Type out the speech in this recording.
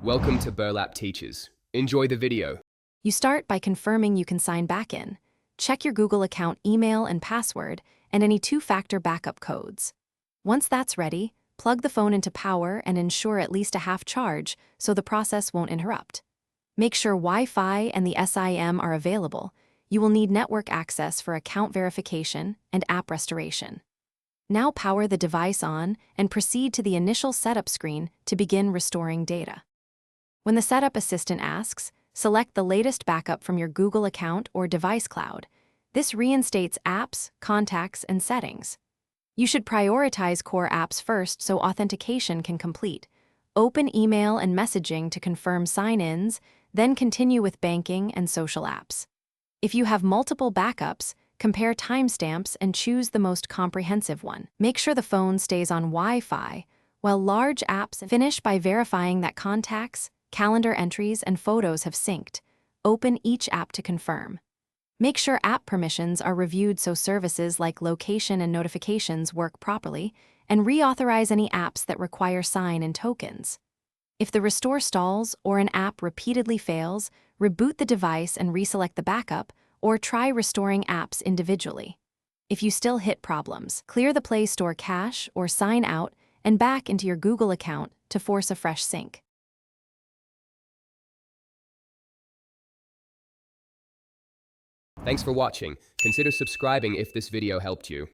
Welcome to Burlap Teachers. Enjoy the video. You start by confirming you can sign back in. Check your Google account email and password and any two-factor backup codes. Once that's ready, plug the phone into power and ensure at least a half charge so the process won't interrupt. Make sure Wi-Fi and the SIM are available. You will need network access for account verification and app restoration. Now power the device on and proceed to the initial setup screen to begin restoring data. When the setup assistant asks, select the latest backup from your Google account or device cloud. This reinstates apps, contacts, and settings. You should prioritize core apps first so authentication can complete. Open email and messaging to confirm sign-ins, then continue with banking and social apps. If you have multiple backups, compare timestamps and choose the most comprehensive one. Make sure the phone stays on Wi-Fi, while large apps finish by verifying that contacts, calendar entries, and photos have synced. Open each app to confirm. Make sure app permissions are reviewed so services like location and notifications work properly, and reauthorize any apps that require sign-in tokens. If the restore stalls or an app repeatedly fails, reboot the device and reselect the backup, or try restoring apps individually. If you still hit problems, clear the Play Store cache or sign out and back into your Google account to force a fresh sync. Thanks for watching. Consider subscribing if this video helped you.